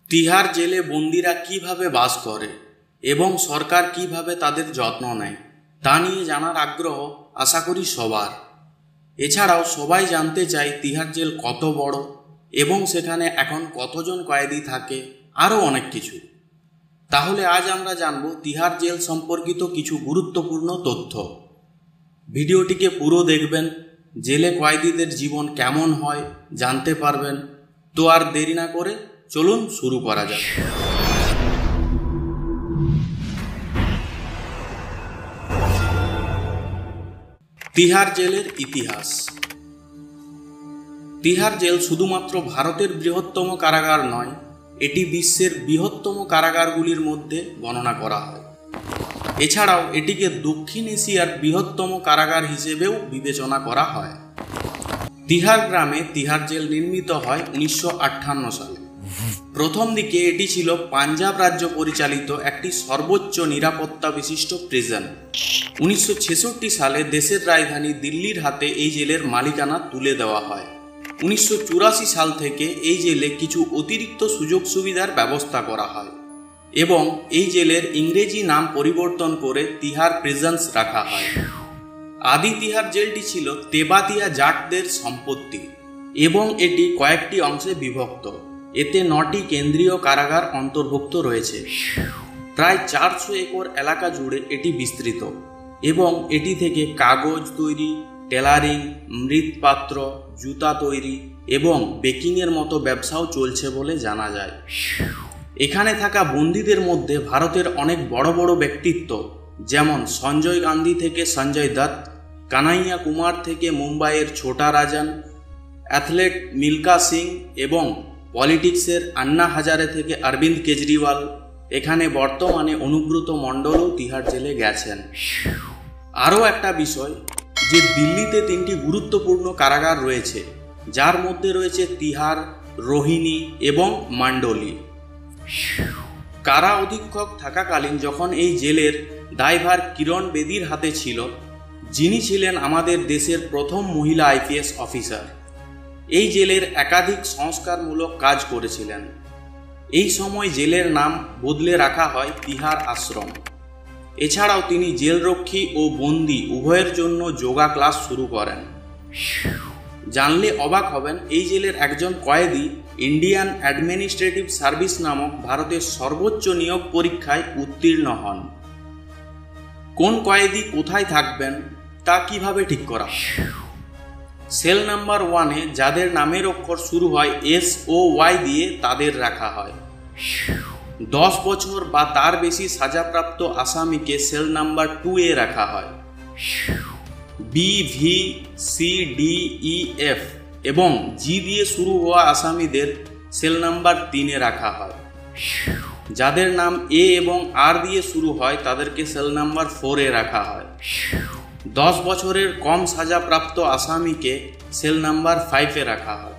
তিহার জেলে বন্দিরা কিভাবে বাস করে এবং সরকার কিভাবে তাদের যত্ন নেয় তা নিয়ে জানার আগ্রহ আশা করি সবার। এছাড়াও সবাই জানতে চায় তিহার জেল কত বড় এবং সেখানে এখন কতজন কয়েদি থাকে, আরও অনেক কিছু। তাহলে আজ আমরা জানব তিহার জেল সম্পর্কিত কিছু গুরুত্বপূর্ণ তথ্য। ভিডিওটিকে পুরো দেখবেন, জেলে কয়েদিদের জীবন কেমন হয় জানতে পারবেন। তো আর দেরি না করে চলুন শুরু করা যাক। তিহার জেলের ইতিহাস। তিহার জেল শুধুমাত্র ভারতের বৃহত্তম কারাগার নয়, এটি বিশ্বের বৃহত্তম কারাগারগুলির মধ্যে গণনা করা হয়। এছাড়াও এটিকে দক্ষিণ এশিয়ার বৃহত্তম কারাগার হিসেবেও বিবেচনা করা হয়। তিহার গ্রামে তিহার জেল নির্মিত হয় 1958 সালে। প্রথম দিকে এটি ছিল পাঞ্জাব রাজ্য পরিচালিত একটি সর্বোচ্চ নিরাপত্তা বিশিষ্ট প্রিজন। 1966 সালে দেশের রাজধানী দিল্লির হাতে এই জেলের মালিকানা তুলে দেওয়া হয়। 1984 সাল থেকে এই জেলে কিছু অতিরিক্ত সুযোগ সুবিধার ব্যবস্থা করা হয় এবং এই জেলের ইংরেজি নাম পরিবর্তন করে তিহার প্রিজন্স রাখা হয়। আদি তিহার জেলটি ছিল তেবাতিয়া জাটদের সম্পত্তি এবং এটি কয়েকটি অংশে বিভক্ত। এতে 9টি কেন্দ্রীয় কারাগার অন্তর্ভুক্ত রয়েছে। প্রায় 400 একর এলাকা জুড়ে এটি বিস্তৃত এবং এটি থেকে কাগজ তৈরি, টেলারিং, মৃৎপাত্র, জুতা তৈরি এবং বেকিংয়ের মতো ব্যবসাও চলছে বলে জানা যায়। এখানে থাকা বন্দীদের মধ্যে ভারতের অনেক বড় বড় ব্যক্তিত্ব, যেমন সঞ্জয় গান্ধী থেকে সঞ্জয় দত্ত, কানাইয়া কুমার থেকে মুম্বাইয়ের ছোটা রাজন, অ্যাথলেট মিল্খা সিং এবং পলিটিক্সের আন্না হাজারে থেকে অরবিন্দ কেজরিওয়াল। এখানে বর্তমানে অনুব্রত মণ্ডলও তিহার জেলে গেছেন। আরও একটা বিষয় যে দিল্লিতে 3টি গুরুত্বপূর্ণ কারাগার রয়েছে, যার মধ্যে রয়েছে তিহার, রোহিণী এবং মান্ডোলি। কারা অধীক্ষক থাকাকালীন যখন এই জেলের দায়ভার কিরণ বেদির হাতে ছিল, যিনি ছিলেন আমাদের দেশের প্রথম মহিলা IPS অফিসার, এই জেলের একাধিক সংস্কারমূলক কাজ করেছিলেন। এই সময় জেলের নাম বদলে রাখা হয় তিহার আশ্রম। এছাড়াও তিনি জেলরক্ষী ও বন্দী উভয়ের জন্য যোগা ক্লাস শুরু করেন। জানলে অবাক হবেন, এই জেলের একজন কয়েদি ইন্ডিয়ান অ্যাডমিনিস্ট্রেটিভ সার্ভিস নামক ভারতের সর্বোচ্চ নিয়োগ পরীক্ষায় উত্তীর্ণ হন। কোন কয়েদি কোথায় থাকবেন তা কিভাবে ঠিক করা? সেল নাম্বার 1-এ যাদের নামের অক্ষর শুরু হয় SOY দিয়ে তাদের রাখা হয়। 10 বছর বা তার বেশি সাজাপ্রাপ্ত আসামিকে সেল নাম্বার 2-এ রাখা হয়। BVCDEF এবং G দিয়ে শুরু হওয়া আসামিদের সেল নাম্বার 3-এ রাখা হয়। যাদের নাম A এবং R দিয়ে শুরু হয় তাদেরকে সেল নাম্বার 4-এ রাখা হয়। 10 বছরের কম সাজাপ্রাপ্ত আসামিকে সেল নাম্বার 5-এ রাখা হয়।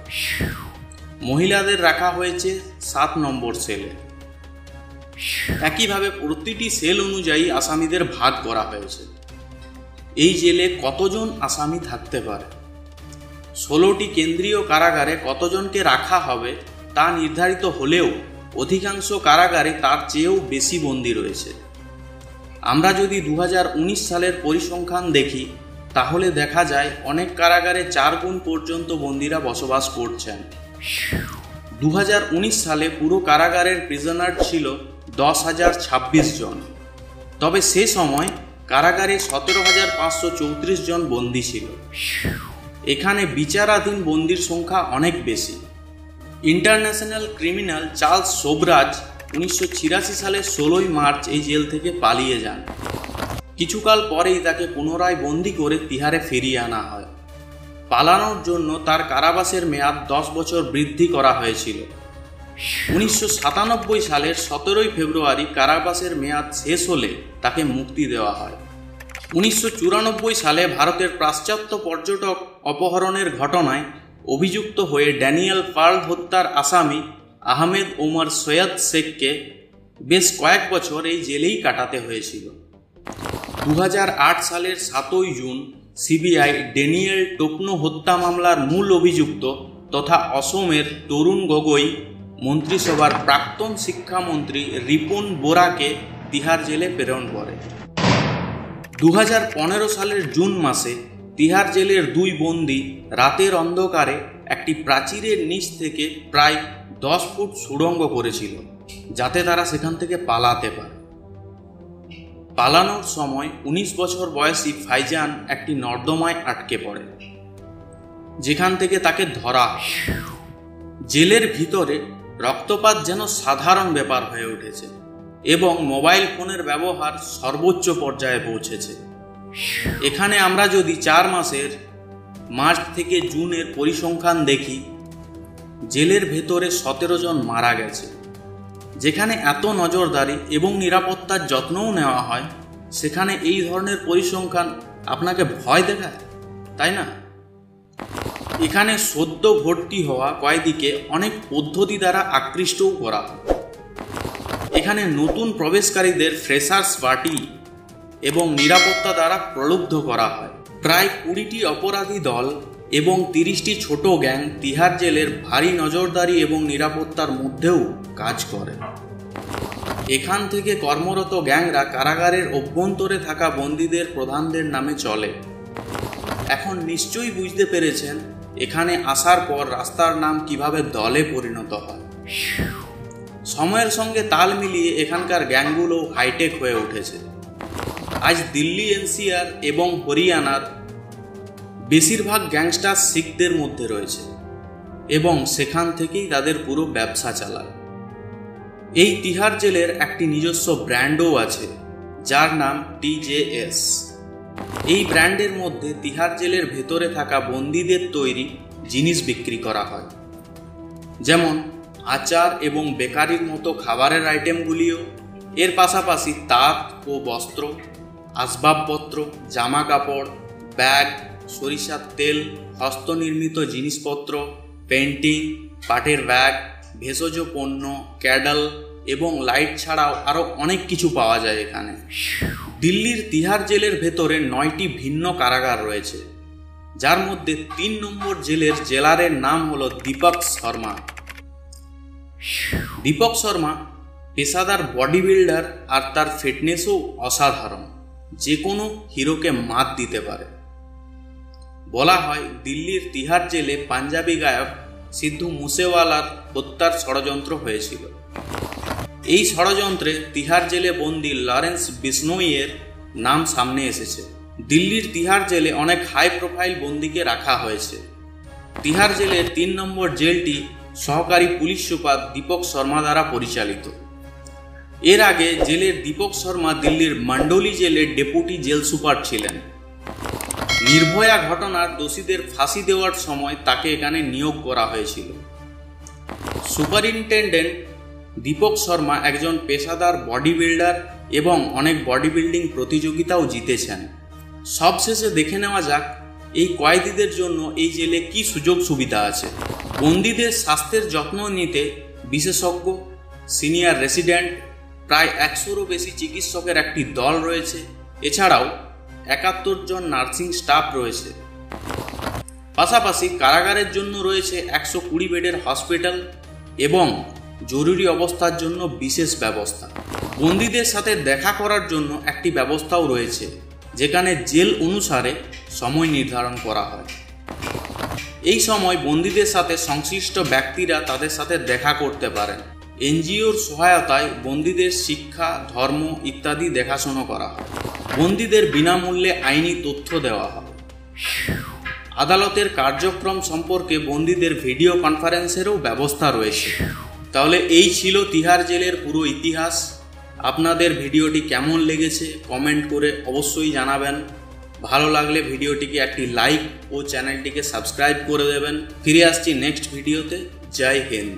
মহিলাদের রাখা হয়েছে 7 নম্বর সেলে। একইভাবে প্রতিটি সেল অনুযায়ী আসামিদের ভাগ করা হয়েছে। এই জেলে কতজন আসামি থাকতে পারে? 16টি কেন্দ্রীয় কারাগারে কতজনকে রাখা হবে তা নির্ধারিত হলেও অধিকাংশ কারাগারে তার চেয়েও বেশি বন্দী রয়েছে। আমরা যদি 2019 সালের পরিসংখ্যান দেখি, তাহলে দেখা যায় অনেক কারাগারে 4 গুণ পর্যন্ত বন্দীরা বসবাস করছেন। 2019 সালে পুরো কারাগারের প্রিজনার ছিল 10,026 জন। তবে সে সময় কারাগারে 17,534 জন বন্দী ছিল। এখানে বিচারাধীন বন্দীর সংখ্যা অনেক বেশি। ইন্টারন্যাশনাল ক্রিমিনাল চার্লস সোবরাজ 1986 সালের 16 মার্চ এই জেল থেকে পালিয়ে যান। কিছুকাল পরেই তাকে পুনরায় বন্দী করে তিহারে ফিরিয়ে আনা হয়। পালানোর জন্য তার কারাবাসের মেয়াদ 10 বছর বৃদ্ধি করা হয়েছিল। 1997 সালের 17 ফেব্রুয়ারি কারাবাসের মেয়াদ শেষ হলে তাকে মুক্তি দেওয়া হয়। 1994 সালে ভারতের পাশ্চাত্য পর্যটক অপহরণের ঘটনায় অভিযুক্ত হয়ে ড্যানিয়েল পার্ল হত্যার আসামি আহমেদ ওমর সৈয়দ শেখকে বেশ কয়েক বছর এই জেলেই কাটাতে হয়েছিল। 2008 সালের 7 জুন সিবিআই ড্যানিয়েল টোপনো হত্যা মামলার মূল অভিযুক্ত তথা অসমের তরুণ গগৈ মন্ত্রিসভার প্রাক্তন শিক্ষামন্ত্রী রিপুন বোরাকে তিহার জেলে প্রেরণ করে। 2015 সালের জুন মাসে তিহার জেলের 2 বন্দী রাতের অন্ধকারে একটি প্রাচীরের নিচ থেকে প্রায় 10 ফুট সুড়ঙ্গ করেছিল, যাতে তারা সেখান থেকে পালাতে পারে। পালানোর সময় 19 বছর বয়সী ফাইজান একটি নর্দমায় আটকে পড়ে, যেখান থেকে তাকে ধরা হয়। জেলের ভিতরে রক্তপাত যেন সাধারণ ব্যাপার হয়ে উঠেছে এবং মোবাইল ফোনের ব্যবহার সর্বোচ্চ পর্যায়ে পৌঁছেছে। এখানে আমরা যদি 4 মাসের মার্চ থেকে জুনের পরিসংখ্যান দেখি, জেলের ভেতরে 17 জন মারা গেছে। যেখানে এত নজরদারি এবং নিরাপত্তার যত্নও নেওয়া হয়, সেখানে এই ধরনের পরিসংখ্যান আপনাকে ভয় দেখায়, তাই না? এখানে সদ্য ভর্তি হওয়া কয়েদিকে অনেক পদ্ধতি দ্বারা আকৃষ্টও করা হয়। এখানে নতুন প্রবেশকারীদের ফ্রেশার্স পার্টি এবং নিরাপত্তা দ্বারা প্রলুব্ধ করা হয়। প্রায় 20টি অপরাধী দল এবং 30টি ছোট গ্যাং তিহার জেলের ভারী নজরদারি এবং নিরাপত্তার মধ্যেও কাজ করে। এখান থেকে কর্মরত গ্যাংরা কারাগারের অভ্যন্তরে থাকা বন্দীদের প্রধানদের নামে চলে। এখন নিশ্চয়ই বুঝতে পেরেছেন এখানে আসার পর রাস্তার নাম কিভাবে দলে পরিণত হয়। সময়ের সঙ্গে তাল মিলিয়ে এখানকার গ্যাংগুলো হাইটেক হয়ে উঠেছে। আজ দিল্লি এনসিআর এবং হরিয়ানার বেশিরভাগ গ্যাংস্টার শিখদের মধ্যে রয়েছে এবং সেখান থেকেই তাদের পুরো ব্যবসা চালায়। এই তিহার জেলের একটি নিজস্ব ব্র্যান্ডও আছে, যার নাম TJS। এই ব্র্যান্ডের মধ্যে তিহার জেলের ভেতরে থাকা বন্দীদের তৈরি জিনিস বিক্রি করা হয়, যেমন আচার এবং বেকারির মতো খাবারের আইটেমগুলিও। এর পাশাপাশি তাঁত ও বস্ত্র, আসবাবপত্র, জামা কাপড়, ব্যাগ, সরিষার তেল, হস্তনির্মিত জিনিসপত্র, পেন্টিং, পাটের ব্যাগ, ভেষজ পণ্য, ক্যাডল এবং লাইট ছাড়াও আরও অনেক কিছু পাওয়া যায় এখানে। দিল্লির তিহার জেলের ভেতরে 9টি ভিন্ন কারাগার রয়েছে, যার মধ্যে 3 নম্বর জেলের জেলারের নাম হলো দীপক শর্মা। দীপক শর্মা পেশাদার বডি বিল্ডার আর তার ফিটনেসও অসাধারণ, যে কোনো হিরোকে মাত দিতে পারে। বলা হয় দিল্লির তিহার জেলে পাঞ্জাবি গায়ক সিদ্ধু মুসেওয়ালার হত্যার ষড়যন্ত্র হয়েছিল। এই ষড়যন্ত্রে তিহার জেলে বন্দী লরেন্স বিষ্ণোইয়ের নাম সামনে এসেছে। দিল্লির তিহার জেলে অনেক হাই প্রোফাইল বন্দীকে রাখা হয়েছে। তিহার জেলের 3 নম্বর জেলটি সহকারী পুলিশ সুপার দীপক শর্মা দ্বারা পরিচালিত। এর আগে জেলের দীপক শর্মা দিল্লির মন্ডোলি জেলের ডেপুটি জেল সুপার ছিলেন। নির্ভয়া ঘটনার দোষীদের ফাঁসি দেওয়ার সময় তাকে এখানে নিয়োগ করা হয়েছিল। সুপারিনটেন্ডেন্ট দীপক শর্মা একজন পেশাদার বডি বিল্ডার এবং অনেক বডি বিল্ডিং প্রতিযোগিতাও জিতেছেন। সবশেষে দেখে নেওয়া যাক এই কয়েদিদের জন্য এই জেলে কি সুযোগ সুবিধা আছে। বন্দীদের স্বাস্থ্যের যত্ন নিতে বিশেষজ্ঞ, সিনিয়র রেসিডেন্ট, প্রায় 100-রও বেশি চিকিৎসকের একটি দল রয়েছে। এছাড়াও 71 জন নার্সিং স্টাফ রয়েছে। পাশাপাশি কারাগারের জন্য রয়েছে 120 বেডের হসপিটাল এবং জরুরি অবস্থার জন্য বিশেষ ব্যবস্থা। বন্দীদের সাথে দেখা করার জন্য একটি ব্যবস্থাও রয়েছে, যেখানে জেল অনুসারে সময় নির্ধারণ করা হয়। এই সময় বন্দীদের সাথে সংশ্লিষ্ট ব্যক্তিরা তাদের সাথে দেখা করতে পারেন। এনজিওর সহায়তায় বন্দীদের শিক্ষা, ধর্ম ইত্যাদি দেখাশোনা করা হয়। বন্দীদের বিনামূল্যে আইনি তথ্য দেওয়া হয়। আদালতের কার্যক্রম সম্পর্কে বন্দীদের ভিডিও কনফারেন্সেরও ব্যবস্থা রয়েছে। তাহলে এই ছিল তিহার জেলের পুরো ইতিহাস। আপনাদের ভিডিওটি কেমন লেগেছে কমেন্ট করে অবশ্যই জানাবেন। ভালো লাগলে ভিডিওটিকে একটি লাইক ও চ্যানেলটিকে সাবস্ক্রাইব করে দেবেন। ফিরে আসছি নেক্সট ভিডিওতে। জয় হিন্দ।